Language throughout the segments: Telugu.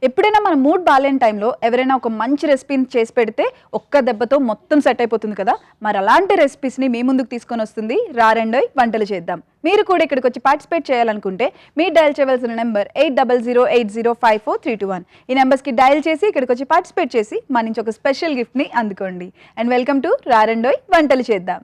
ఎప్పుడైనా మన మూడ్ బాలేని టైంలో ఎవరైనా ఒక మంచి రెసిపీని చేసి పెడితే ఒక్క దెబ్బతో మొత్తం సెట్ అయిపోతుంది కదా. మరి అలాంటి రెసిపీస్ని మీ ముందుకు తీసుకొని వస్తుంది రారండోయ్ వంటలు చేద్దాం. మీరు కూడా ఇక్కడికి వచ్చి పార్టిసిపేట్ చేయాలనుకుంటే మీరు డయల్ చేయవలసిన నెంబర్ 8008080321. ఈ నెంబర్స్కి డయల్ చేసి ఇక్కడికి వచ్చి పార్టిసిపేట్ చేసి మన నుంచి ఒక స్పెషల్ గిఫ్ట్ని అందుకోండి. అండ్ వెల్కమ్ టు రారండోయ్ వంటలు చేద్దాం.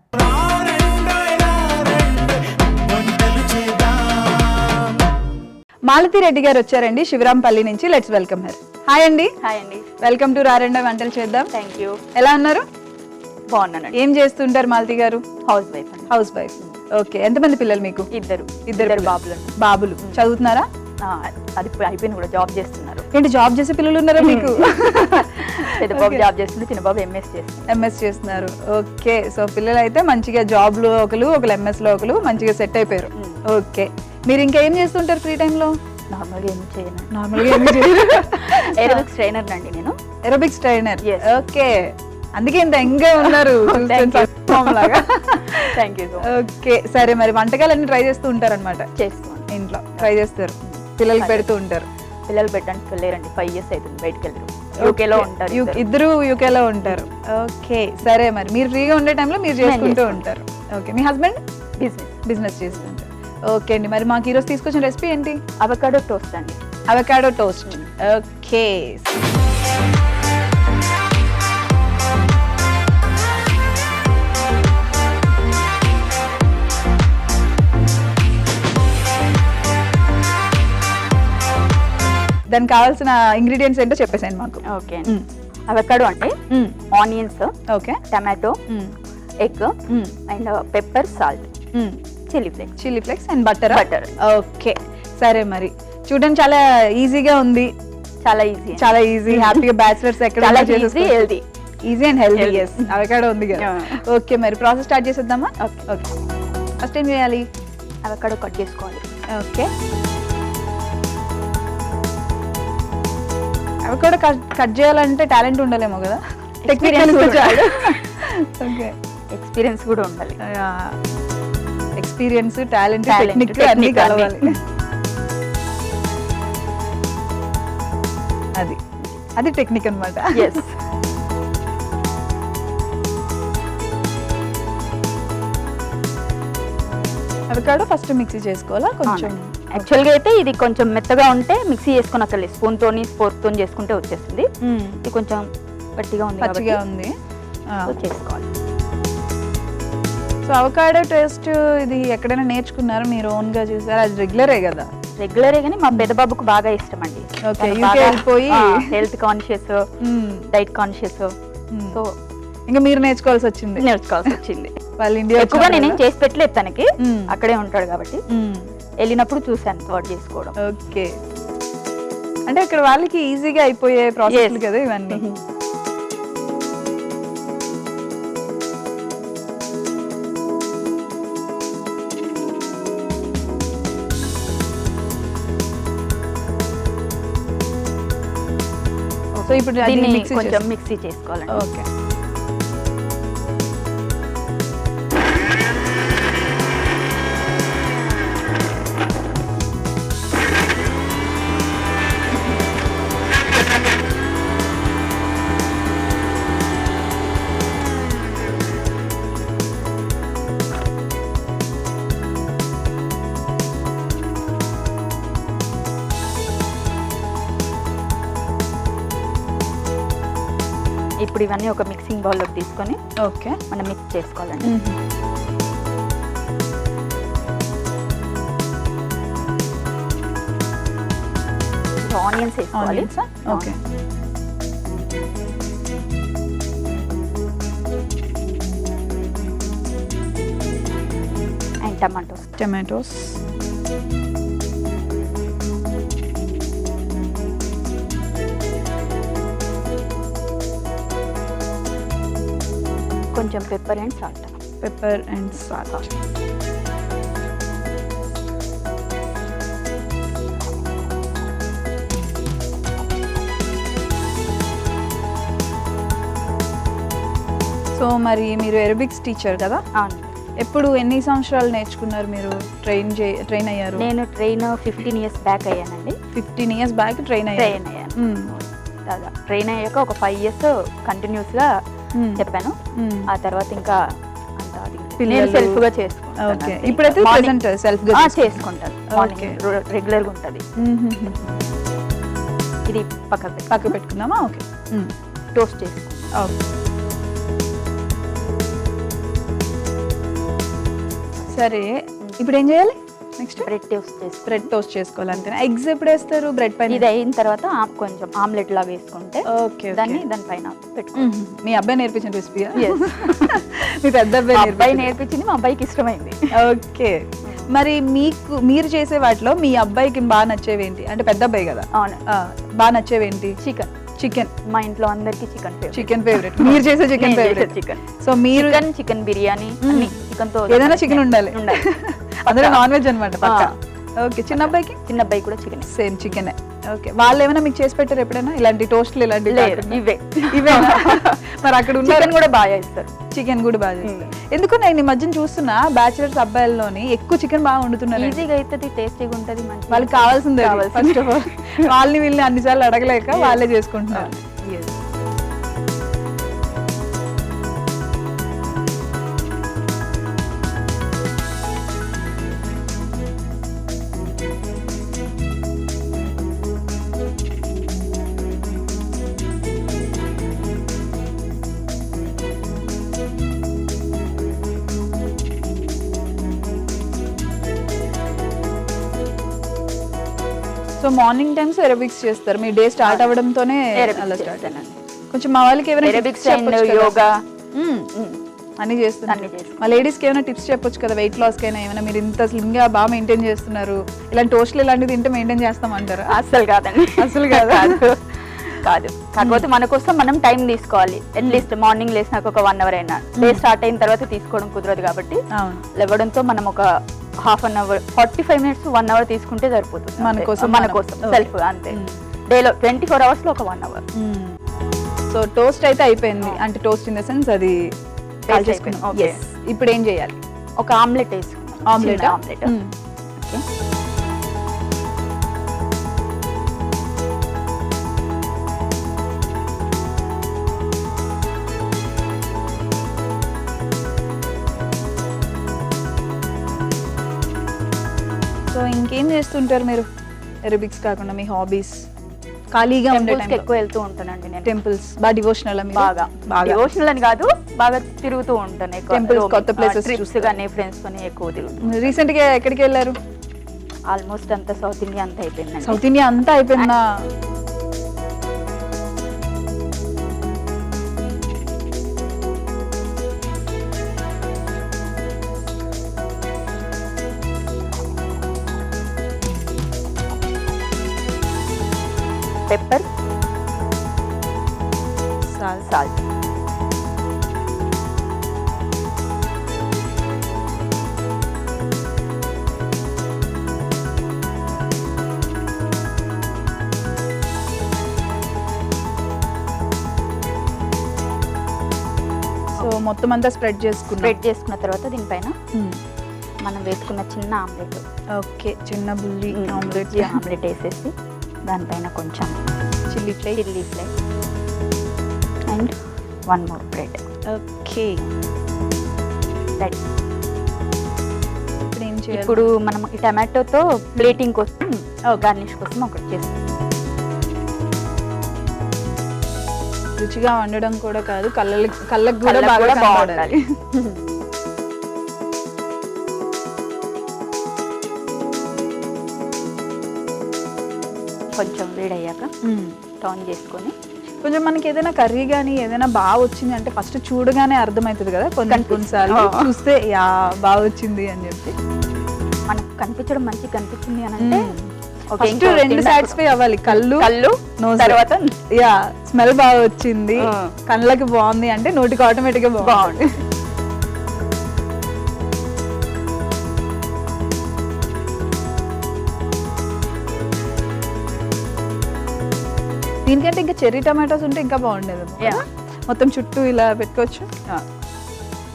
మాలతి రెడ్డి గారు వచ్చారండి శివరాంపల్లి నుంచి. Let's welcome her. హాయ్ అండి. హాయ్ అండి. వెల్కమ్ టు రారండోయ్ వంటలు చేద్దాం. Thank you. ఎలా ఉన్నారు? బాగున్నానండి. ఏం చేస్తుంటారు మాలతి గారు? హౌస్ వైఫ్ అండి. House wife. ఓకే. ఎంతమంది పిల్లలు మీకు? ఇద్దరు బాబులు. బాబులు చదువుతున్నారా? అది అయిపోయింది కూడా, జాబ్ చేస్తున్నారు. ఏంటి జాబ్ చేసే పిల్లలు ఉన్నారా మీకు? పెద్ద బాబు జాబ్ చేస్తుంది, చిన్న బాబు ఎంఎస్ చేస్తున్నారు. ఓకే. సో పిల్లలు అయితే మంచిగా జాబ్ లో ఒకరు ఎంఎస్ లో ఒకరు మంచిగా సెట్ అయిపోయారు. ఓకే. మీరు ఇంకా ఏం చేస్తుంటారు ఫ్రీ టైంలో? నార్మల్గా ఏం చేయను. ఏరోబిక్స్ ట్రైనర్ అండి నేను. Aerobics trainer. ఓకే. అందుకే ఇంత యంగ్గా ఉన్నారు. Thank you. ఓకే. సరే, మరి వంటకాలన్నీ ట్రై చేస్తూ ఉంటారన్నమాట? చేస్తాను. ఇంట్లో ట్రై చేస్తారు, పిల్లలకి పెడుతూ ఉంటారు. పిల్లలు పెట్టడానికి వెళ్ళారండి, 5 years అవుతుంది బయటకు వెళ్ళరు. యూకేలో ఉంటారు, ఇద్దరు యూకేలో ఉంటారు. ఓకే. సరే, మరి మీరు ఫ్రీగా ఉండే టైంలో మీరు చేసుకుంటూ ఉంటారు. ఓకే. మీ హస్బెండ్ బిజినెస్ చేస్తుంటారు. ఓకే అండి. మరి మాకు ఈరోజు తీసుకొచ్చిన రెసిపీ ఏంటి? అవకాడో టోస్ట్ అండి. Avocado toast. ఓకే. దానికి కావాల్సిన ఇంగ్రీడియంట్స్ ఏంటో చెప్పేసాను మాకు. ఓకే. అవకాడో అంటే onions, okay, tomato, egg and pepper, salt, chilli flakes and butter. Okay. సరే, మరి చూడండి, చాలా ఈజీగా ఉంది. చాలా ఈజీ హ్యాపీగా బ్యాచిలర్స్ ఎక్కడ healthy. Easy and healthy. Yes, avocado ఉంది కదా. ఓకే, మరి ప్రాసెస్ స్టార్ట్ చేసేద్దామా? ఓకే. ఫస్ట్ ఏం చేయాలి? అవకాడో కట్ చేసుకోవాలి. ఓకే. అవకాడో కట్ చేయాలంటే టాలెంట్ ఉండాలేమో కదా. ఎక్స్పీరియన్స్ కూడా ఉండాలి. ఎక్స్పీరియన్స్, టాలెంట్, టెక్నిక్ అన్ని కలవాలి. అది టెక్నిక్ అన్నమాట. అవకాడో ఫస్ట్ మిక్సీ చేసుకోవాలా కొంచెం? యాక్చువల్గా అయితే ఇది కొంచెం మెత్తగా ఉంటే మిక్సీ చేసుకుని అసలు స్పూన్ తోని ఫోర్క్ తోని చేసుకుంటే వచ్చేస్తుంది. ఇది కొంచెం పచ్చిగా ఉంది చేసుకోవాలి. సో అవకాడో టేస్ట్ ఇది ఎక్కడైనా నేర్చుకున్నారా మీరు? ఓన్ గా చూసారా? అది రెగ్యులరే కదా? రెగ్యులరే కానీ మా పెద్ద బాబుకు బాగా ఇష్టం అండి. Health conscious, diet conscious. So ఇంకా మీరు నేర్చుకోవాల్సి వచ్చింది. వాళ్ళు ఇండియా ఎక్కువగా నేనేం చేసి పెట్టలేదు తనకి, అక్కడే ఉంటాడు కాబట్టి వెళ్ళినప్పుడు చూసాను థాట్ చేసుకోవడం. ఓకే. అంటే అక్కడ వాళ్ళకి ఈజీగా అయిపోయే ప్రాసెస్ కదా ఇవన్నీ. సో ఇప్పుడు దీన్ని కొంచెం మిక్సీ చేసుకోవాలండి. ఓకే. ఇప్పుడు ఇవన్నీ ఒక మిక్సింగ్ బౌల్లోకి తీసుకొని ఓకే మనం మిక్స్ చేసుకోవాలండి. ఆనియన్స్ వేసుకోవాలి. ఓకే. అండ్ టమాటోస్ కొంచెం పెప్పర్ అండ్ సాల్ట్. సో మరి మీరు ఎరోబిక్స్ టీచర్ కదా, అవును. ఎప్పుడు ఎన్ని సంవత్సరాలు నేర్చుకున్నారు మీరు, ట్రైన్ అయ్యారు? నేను ట్రైన్ 15 years బ్యాక్ అయ్యానండి. 15 years బ్యాక్ ట్రైన్ అయ్యాను. ట్రైన్ అయ్యాక ఒక 5 years కంటిన్యూస్గా చెప్పాను. ఆ తర్వాత ఇంకా నేను సెల్ఫ్ గా చేసుకుంటాను. ఓకే, ఇప్పుడైతే ప్రెజెంట్ సెల్ఫ్ గా చేసుకుంటాను. రెగ్యులర్గా ఉంటుంది. ఇది పక్క పెట్టుకుందామా? ఓకే, టోస్ట్ చేసుకుంటాం. ఓకే, సరే. ఇప్పుడు ఏం చేయాలి నెక్స్ట్? బ్రెడ్ టోస్ట్ చేసుకోవాలి అంతేనా? ఎగ్స్ ఎప్పుడు వేస్తారు బ్రెడ్ పైన? ఇది అయిన తర్వాత కొంచెం ఆమ్లెట్ లాగా వేసుకుంటే ఓకే, దానిపైన పెట్టుకుంటాం. మీ అబ్బాయి నేర్పించిన రెసిపీయా? మీ పెద్ద అబ్బాయి నేర్పించింది, మా అబ్బాయికి ఇష్టమైంది. ఓకే, మరి మీరు చేసే వాటిలో మీ అబ్బాయికి బాగా నచ్చేవి ఏంటి? అంటే పెద్ద అబ్బాయి కదా. అవును. బాగా నచ్చేవి ఏంటి? చికెన్. మా ఇంట్లో అందరికి చికెన్ ఫేవరెట్. మీరు చేసే చికెన్ ఫేవరెట్. చికెన్. సో మీరు చికెన్ బిర్యానీ అన్ని చికెన్ తో ఏదైనా చికెన్ ఉండాలి. అందరూ నాన్ వెజ్ అనమాట పక్కా. ఓకే, చిన్న అబ్బాయి కూడా చికెన్, సేమ్ చికెన్. ఓకే, వాళ్ళు ఏమైనా మీకు చేసి పెట్టారు ఎప్పుడైనా ఇలాంటి టోస్ట్లు? ఇలాంటి ఇవేనా? మరి అక్కడ ఉన్న కూడా బాగా ఇస్తారు. చికెన్ కూడా బాగా చేస్తారు. ఎందుకు నేను ఈ మధ్యన చూస్తున్నా బ్యాచిలర్స్ అబ్బాయిల్లోని ఎక్కువ చికెన్ బాగా వండుతున్నారు. ఈజీగా అవుతుంది, టేస్టీగా ఉంటుంది. వాళ్ళకి కావాల్సిందే ఫస్ట్ ఆఫ్ ఆల్. వాళ్ళని వీళ్ళని అన్నిసార్లు అడగలేక వాళ్ళే చేసుకుంటున్నారు. సో మార్నింగ్ టైమ్స్ ఎరోబిక్స్ చేస్తారు, మీ డే స్టార్ట్ అవ్వడంతోనే అలా స్టార్ట్ అయినండి. కొంచెం మా వాళ్ళకి ఏమైనా ఎరోబిక్స్ అండ్ యోగా అన్ని చేస్తున్నారు. మా లేడీస్కి ఏమైనా టిప్స్ చెప్పొచ్చు కదా, వెయిట్ లాస్ కైనా ఏమైనా. మీరు ఇంత స్లిమ్ గా బాగా మెయింటైన్ చేస్తున్నారు, ఇలాంటి టోస్ట్లు ఇలాంటివి తింటే మెయింటైన్ చేస్తామంటారు? అసలు కాదండి, అసలు కాదు. కాకపోతే మన కోసం మనం టైం తీసుకోవాలి. అట్లీస్ట్ మార్నింగ్ లేసినాక ఒక 1 hour అయినా. డే స్టార్ట్ అయిన తర్వాత తీసుకోవడం కుదరదు కాబట్టి లేవడంతో మనం ఒక ½ an hour 45 minutes 1 hour తీసుకుంటే సరిపోతుంది మన కోసం సెల్ఫ్. అంతే, డేలో 24 hours లో ఒక 1 hour. సో టోస్ట్ అయితే అయిపోయింది, అంటే టోస్ట్ ఇన్ ద సెన్స్ అది కాల్చేసుకున్నాం. ఇప్పుడు ఏం చేయాలి? ఒక ఆమ్లెట్ వేసుకున్నాం. ఆమ్లెట్. ఓకే, సో ఇంకేం చేస్తుంటారు మీరు ఎరోబిక్స్ కాకుండా? మీ హాబీస్? ఖాళీగా ఉండే టైంలో ఎక్కువ వెళ్తూ ఉంటానండి నేను. టెంపుల్స్ బాగా డివోషనల్? బాగా డివోషనల్ అని కాదు, బాగా తిరుగుతూ ఉంటాను. టెంపుల్స్, కొత్త ప్లేసెస్ ట్రిప్స్ గానీ ఫ్రెండ్స్ తోని ఎక్కువ తిరుగుతాను. రీసెంట్ గా ఎక్కడికి వెళ్ళారు? ఆల్మోస్ట్ అంతా సౌత్ ఇండియా అంతా అయిపోయింది. సౌత్ ఇండియా అంతా అయిపోయిందా? Pepper, salt. సో మొత్తం అంతా స్ప్రెడ్ చేసుకున్న తర్వాత దీనిపైన మనం వేసుకున్న చిన్న ఆమ్లెట్. ఓకే, చిన్న బుల్లి ఆమ్లెట్ వేసేసి దానిపైన కొంచెం chilli flakes and 1 more bread. Okay, ఇప్పుడు మనం ఈ టమాటోతో ప్లేటింగ్ కోసం, గార్నిష్ కోసం ఒకటి చేస్తాం. రుచిగా వండడం కూడా కాదు, కళ్ళకు కూడా బాగా బాగుండాలి. కొంచెం వేడయ్యాక టర్న్ చేసుకొని, కొంచెం మనకి ఏదైనా కర్రీ కానీ ఏదైనా బాగా వచ్చింది అంటే ఫస్ట్ చూడగానే అర్థమవుతుంది కదా, కొన్నిసార్లు చూస్తే యా బాగా వచ్చింది అని చెప్పి. మనకు కనిపించడం మంచిగా కనిపించింది అని అంటే ఫస్ట్ 2 సాటిస్ఫై అవ్వాలి, కళ్ళు తర్వాత యా స్మెల్ బాగా వచ్చింది, కళ్ళకి బాగుంది అంటే నోటికి ఆటోమేటిక్ గా బాగుంది. దీనికంటే ఇంకా చెర్రీ టమాటోస్ ఉంటే ఇంకా బాగుండేది. మొత్తం చుట్టూ ఇలా పెట్టుకోవచ్చు.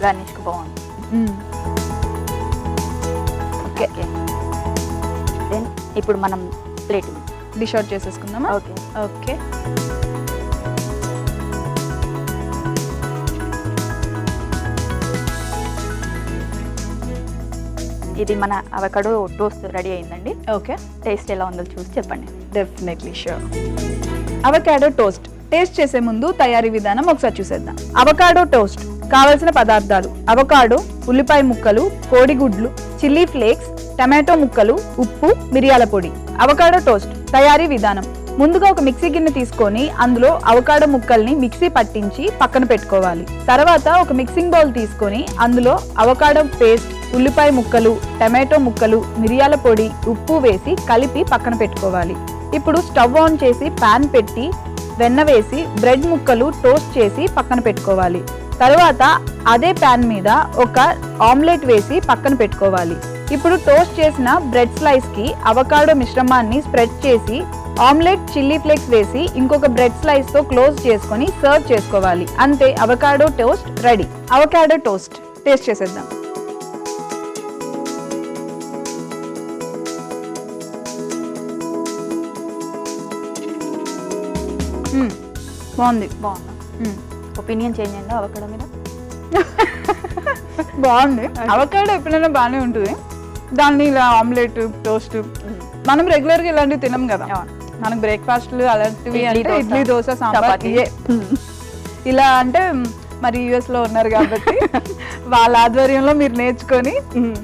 గార్నిష్కి బాగుంది. ఓకే, దెన్ ఇప్పుడు మనం ప్లేట్ డిష్ అవుట్ చేసేసుకుందామా? Okay okay. ఇది మన అవకాడో టోస్ట్ రెడీ అయిందండి. ఓకే, టేస్ట్ ఎలా ఉందో చూసి చెప్పండి. Definitely sure. Avocado toast taste చేసే ముందు తయారీ విధానం ఒకసారి చూసేద్దాం. అవకాడో టోస్ట్ కావలసిన పదార్థాలు: అవకాడో, ఉల్లిపాయ ముక్కలు, కోడిగుడ్లు, చిల్లీ ఫ్లేక్స్, టమాటో ముక్కలు, ఉప్పు, మిరియాల పొడి. అవకాడో టోస్ట్ తయారీ విధానం: ముందుగా ఒక మిక్సీ గిన్నె తీసుకొని అందులో అవకాడో ముక్కల్ని మిక్సీ పట్టించి పక్కన పెట్టుకోవాలి. తర్వాత ఒక మిక్సింగ్ బౌల్ తీసుకొని అందులో అవకాడో పేస్ట్, ఉల్లిపాయ ముక్కలు, టమాటో ముక్కలు, మిరియాల పొడి, ఉప్పు వేసి కలిపి పక్కన పెట్టుకోవాలి. ఇప్పుడు స్టవ్ ఆన్ చేసి పాన్ పెట్టి వెన్న వేసి బ్రెడ్ ముక్కలు టోస్ట్ చేసి పక్కన పెట్టుకోవాలి. తర్వాత అదే పాన్ మీద ఒక ఆమ్లెట్ వేసి పక్కన పెట్టుకోవాలి. ఇప్పుడు టోస్ట్ చేసిన బ్రెడ్ స్లైస్ కి అవకాడో మిశ్రమాన్ని స్ప్రెడ్ చేసి ఆమ్లెట్, చిల్లీ ఫ్లేక్స్ వేసి ఇంకొక బ్రెడ్ స్లైస్ తో క్లోజ్ చేసుకొని సర్వ్ చేసుకోవాలి. అంతే, avocado toast ready. Avocado toast taste చేసేద్దాం. బాగుంది. బాగుందా? ఒపీనియన్ చేంజ్ అయిందా అవకాడో మీద? బాగుంది. అవకాడో ఎప్పుడైనా బాగానే ఉంటుంది. దాన్ని ఇలా ఆమ్లెట్, టోస్ట్ మనం రెగ్యులర్గా ఇలాంటివి తినం కదా. మనకు బ్రేక్ఫాస్ట్లు అలాంటివి అంటే ఇడ్లీ, దోశ, సాంబార్ ఇవే. ఇలా అంటే మరి యుఎస్ లో ఉన్నారు కాబట్టి వాళ్ళ ఆధ్వర్యంలో మీరు నేర్చుకొని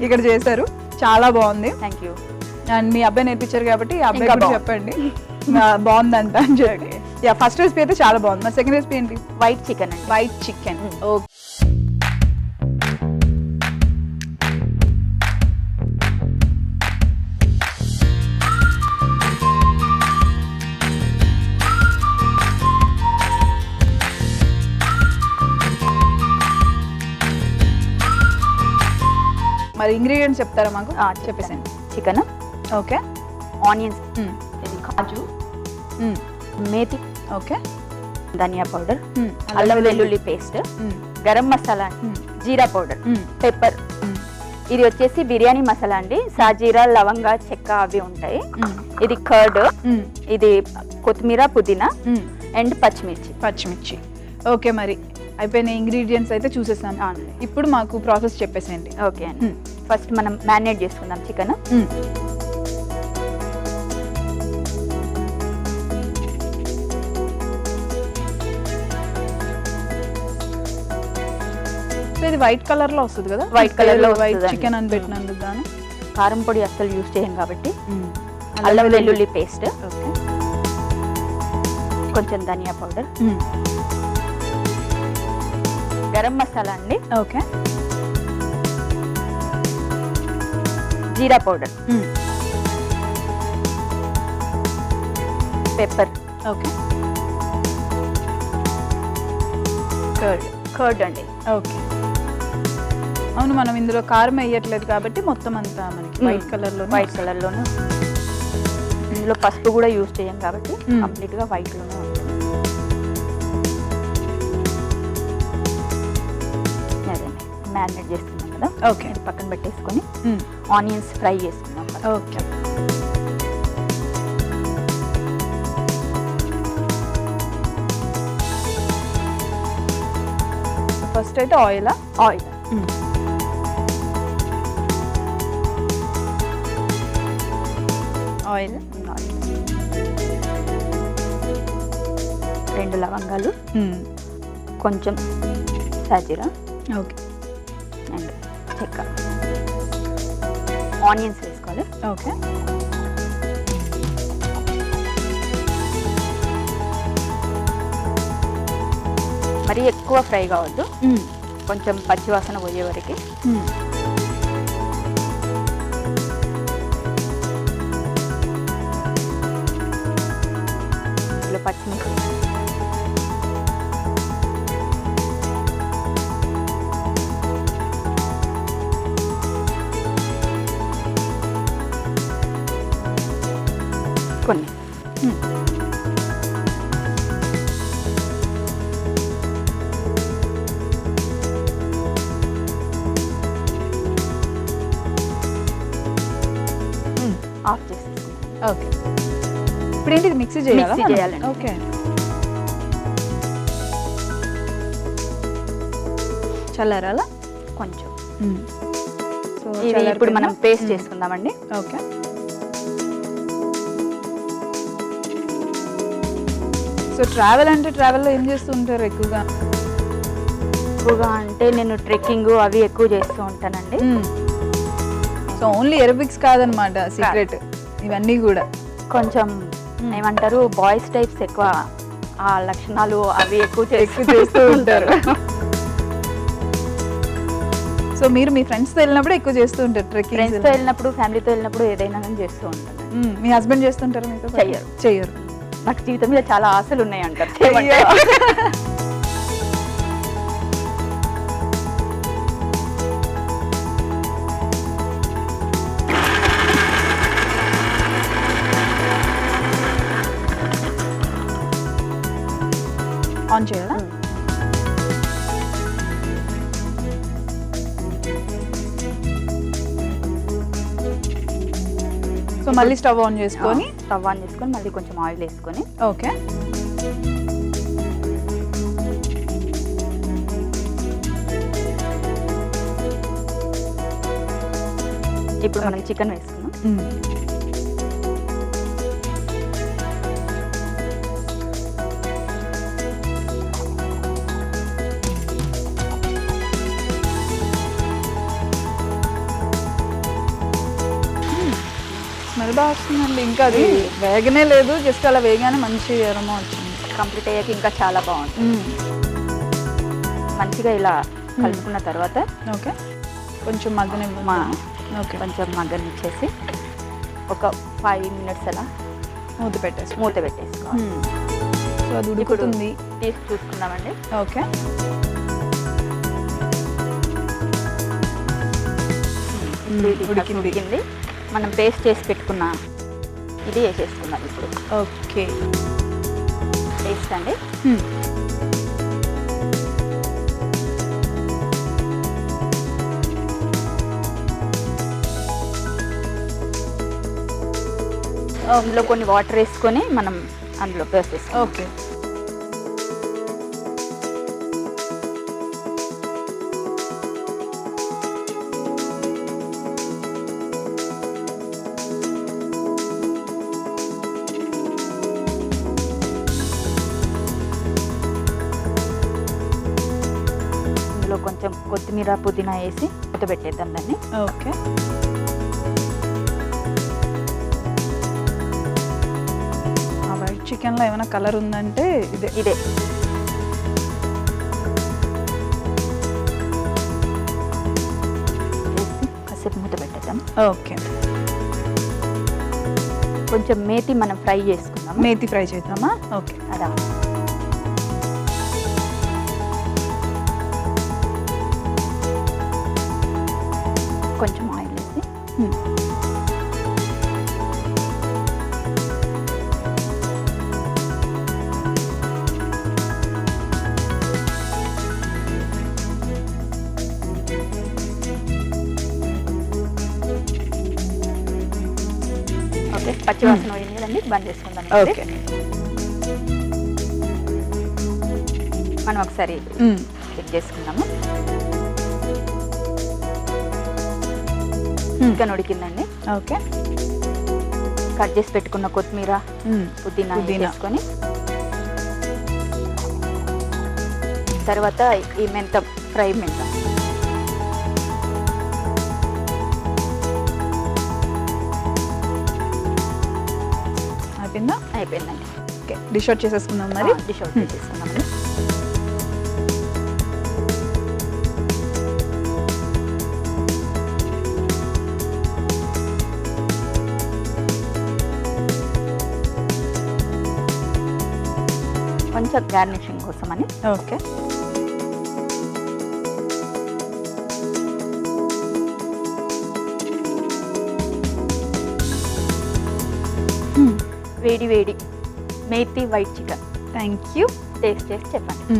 ఇక్కడ చేశారు. చాలా బాగుంది. Thank you. అండ్ మీ అబ్బాయి నేర్పించారు కాబట్టి ఆ అబ్బాయి కూడా చెప్పండి బాగుందంట అని చెప్పి. ఫస్ట్ రెసిపీ అయితే చాలా బాగుంది. మరి సెకండ్ రెసిపీ ఏంటి? వైట్ చికెన్ అండి. White chicken. ఓకే. మరి ఇంగ్రీడియంట్స్ చెప్తారా మాకు? చెప్పేసాను. చికెన్, ఓకే, ఆనియన్స్, ఇది కాజు, మేతి, ఓకే, ధనియా పౌడర్, అల్లం వెల్లుల్లి పేస్ట్, గరం మసాలా, జీరా పౌడర్, పెప్పర్. ఇది వచ్చేసి బిర్యానీ మసాలా అండి. సాజీరా, లవంగా, చెక్క అవి ఉంటాయి. ఇది కర్డ్, ఇది కొత్తిమీర, పుదీనా అండ్ పచ్చిమిర్చి. ఓకే, మరి అయిపోయిన ఇంగ్రీడియంట్స్ అయితే చూసేసాం. ఇప్పుడు మాకు ప్రాసెస్ చెప్పేసేయండి. ఓకే అండి. ఫస్ట్ మనం మ్యారినేట్ చేసుకుందాం చికెన్. ఇది వైట్ కలర్ లో వస్తుంది కదా? వైట్ కలర్ లో వైట్ చికెన్ అని పెట్టినందుకు గాను. కారం పొడి అస్సలు యూజ్ చేయం కాబట్టి అల్లం వెల్లుల్లి పేస్ట్, కొంచెం ధనియా పౌడర్, గరం మసాలా అండి, ఓకే, జీరా పౌడర్, పెప్పర్, ఓకే, కర్డ్ అండి. ఓకే. అవును, మనం ఇందులో కారం వేయట్లేదు కాబట్టి మొత్తం అంతా మనకి వైట్ కలర్ లోనే. ఇందులో పసుపు కూడా యూజ్ చేయం కాబట్టి కంప్లీట్ గా వైట్ లోనే ఉంటుంది. అదండి, మ్యారినేట్ చేస్తున్నాం కదా. ఓకే, పక్కన పెట్టేసుకొని ఆనియన్స్ ఫ్రై చేసుకున్నాం. ఓకే, ఫస్ట్ అయితే ఆయిల్ ఆయిల్ 2 లవంగాలు, కొంచెం సాజీరా, ఓకే, అండ్ చెక్క. ఆనియన్స్ వేసుకోవాలి. ఓకే, మరి ఎక్కువ ఫ్రై కావద్దు, కొంచెం పచ్చివాసన పోయే వరకు. ఇందులో పచ్చిమిర్చి, కొన్ని ఓకే. ఇప్పుడు ఏంటి ఇది మిక్సీ చేయాలా? మిక్సీ చేయాలండి. ఓకే. చల్లారాలా? కొంచెం. సో ఇది ఇప్పుడు మనం పేస్ట్ చేసుకుందామండి. ఓకే. సో ట్రావెల్ అంటే ట్రావెల్లో ఏం చేస్తూ ఉంటారు ఎక్కువగా? ఎక్కువగా అంటే నేను ట్రెక్కింగ్ అవి ఎక్కువ చేస్తూ ఉంటానండి. సో ఓన్లీ ఎరోబిక్స్ కాదనమాట సీక్రెట్, ఇవన్నీ కూడా కొంచెం ఏమంటారు బాయ్స్ టైప్స్ ఎక్కువ ఆ లక్షణాలు అవి ఎక్కువ చేస్తూ ఉంటారు. సో మీరు మీ ఫ్రెండ్స్తో వెళ్ళినప్పుడు ఎక్కువ చేస్తూ ఉంటారు ట్రెక్కింగ్? ఫ్రెండ్స్తో వెళ్ళినప్పుడు, ఫ్యామిలీతో వెళ్ళినప్పుడు ఏదైనా కానీ చేస్తూ ఉంటాను. మీ హస్బెండ్ చేస్తుంటారు మీతో? చెయ్యరు. నాకు జీవితం మీద చాలా ఆశలు ఉన్నాయి అంటారు. ఆన్ చేయాలా? సో మళ్ళీ స్టవ్ ఆన్ చేసుకొని మళ్ళీ కొంచెం ఆయిల్ వేసుకొని. ఓకే. ఇప్పుడు మనం చికెన్ వేసుకున్నాం. స్మెల్ బాగా వస్తుందండి. ఇంకా అది వేగనే లేదు, జస్ట్ అలా వేగానే మంచి అరోమా వచ్చింది. కంప్లీట్ అయ్యాక ఇంకా చాలా బాగుంటుంది. మంచిగా ఇలా కలుపుకున్న తర్వాత ఓకే కొంచెం ఓకే కొంచెం మగ్గనిచ్చేసి ఒక 5 minutes అలా మూత పెట్టేసుకోవాలి. సో అది ఉడుకుతుంది. తీసి చూసుకుందామండి. ఓకే. ఉడికింది. మనం పేస్ట్ చేసి పెట్టుకున్న ఇది వేసేసుకుందాం ఇప్పుడు. ఓకే. పేస్ట్ అండి. అందులో కొన్ని వాటర్ వేసుకొని మనం అందులో వేసేస్తాం. ఓకే. అందులో కొంచెం కొత్తిమీర పుదీనా వేసి మూత పెట్టేద్దాం దాన్ని. ఓకే. చికెన్లో ఏమైనా కలర్ ఉందంటే ఇదే కాసేపు మూత పెట్టేద్దాం. ఓకే. కొంచెం మేతి మనం ఫ్రై చేసుకుందాం. మేతి ఫ్రై చేద్దామా? ఓకే. అదా కొంచెం ఆయిల్ వేసి పచ్చివాసన పోయింది కదండి, బంద్ చేసుకుందాం. ఓకే. మనం ఒకసారి చెక్ చేసుకుందాము. చికెన్ ఉడికిందండి. ఓకే. కట్ చేసి పెట్టుకున్న కొత్తిమీర పుదీనా వేసుకొని తర్వాత ఈ మెంతం ఫ్రై మెంతం అయిపోయిందండి. ఓకే. డిష్ అవుట్ చేసేసుకుందాం. మరి డిష్ అవుట్ చేసేసుకుందామండి. కొంచెం గార్నిషింగ్ కోసం అని. ఓకే. వేడి వేడి methi white chicken. Thank you. Taste చేసి చెప్పండి.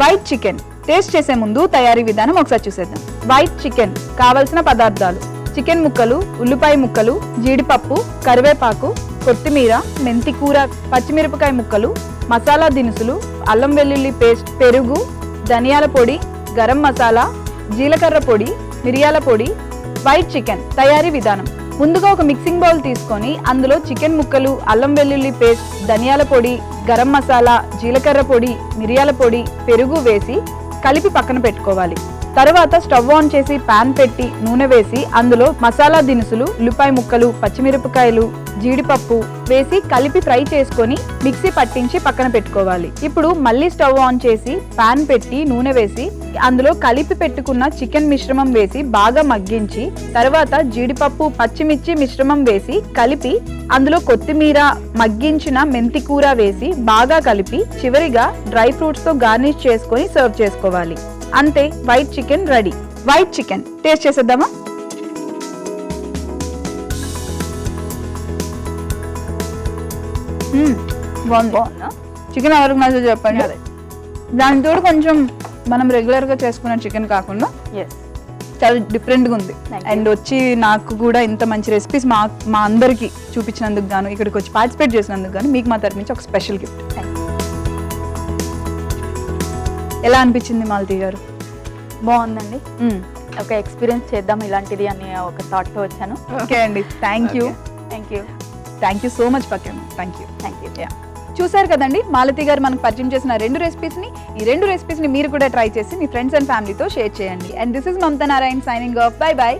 వైట్ చికెన్ టేస్ట్ చేసే ముందు తయారీ విధానం ఒకసారి చూసేద్దాం. వైట్ చికెన్ కావలసిన పదార్థాలు: చికెన్ ముక్కలు, ఉల్లిపాయ ముక్కలు, జీడిపప్పు, కరివేపాకు, కొత్తిమీర, మెంతి కూర, పచ్చిమిరపకాయ ముక్కలు, మసాలా దినుసులు, అల్లం వెల్లుల్లి పేస్ట్, పెరుగు, ధనియాల పొడి, గరం మసాలా, జీలకర్ర పొడి, మిరియాల పొడి, వైట్ చికెన్. తయారీ విధానం: ముందుగా ఒక మిక్సింగ్ బౌల్ తీసుకొని అందులో చికెన్ ముక్కలు, అల్లం వెల్లుల్లి పేస్ట్, ధనియాల పొడి, గరం మసాలా, జీలకర్ర పొడి, మిరియాల పొడి, పెరుగు వేసి కలిపి పక్కన పెట్టుకోవాలి. తర్వాత స్టవ్ ఆన్ చేసి పాన్ పెట్టి నూనె వేసి అందులో మసాలా దినుసులు, ఉల్లిపాయ ముక్కలు, పచ్చిమిరపకాయలు, జీడిపప్పు వేసి కలిపి ఫ్రై చేసుకొని మిక్సీ పట్టించి పక్కన పెట్టుకోవాలి. ఇప్పుడు మళ్ళీ స్టవ్ ఆన్ చేసి పాన్ పెట్టి నూనె వేసి అందులో కలిపి పెట్టుకున్న చికెన్ మిశ్రమం వేసి బాగా మగ్గించి తర్వాత జీడిపప్పు, పచ్చిమిర్చి మిశ్రమం వేసి కలిపి అందులో కొత్తిమీర, మగ్గించిన మెంతి కూర వేసి బాగా కలిపి చివరిగా డ్రై ఫ్రూట్స్ తో గార్నిష్ చేసుకొని సర్వ్ చేసుకోవాలి. అంతే, white chicken ready. White chicken taste చేసేద్దామా? బాగుందా? చికెన్ ఎవరికి నచ్చదు చెప్పండి. అదే దానితో కొంచెం మనం రెగ్యులర్ గా చేసుకున్న చికెన్ కాకుండా చాలా డిఫరెంట్ గా ఉంది. అండ్ వచ్చి నాకు కూడా ఇంత మంచి రెసిపీస్ మా అందరికి చూపించినందుకు గాను, ఇక్కడికి వచ్చి పార్టిసిపేట్ చేసినందుకు గాను మీకు మా తరఫు నుంచి ఒక స్పెషల్ గిఫ్ట్. ఎలా అనిపించింది మాలతి గారు? బాగుందండి. ఒక ఎక్స్పీరియన్స్ చేద్దాం ఇలాంటిది అని ఒక థాట్ తో వచ్చాను. ఓకే అండి, థ్యాంక్ యూ సో మచ్ పక్కన. Thank you. చూసారు కదండి, మాలతి గారు మనకు పరిచయం చేసిన ఈ రెండు రెసిపీస్ని మీరు కూడా ట్రై చేసి మీ ఫ్రెండ్స్ అండ్ ఫ్యామిలీతో షేర్ చేయండి. And this is Mamata Narayan signing off. By by.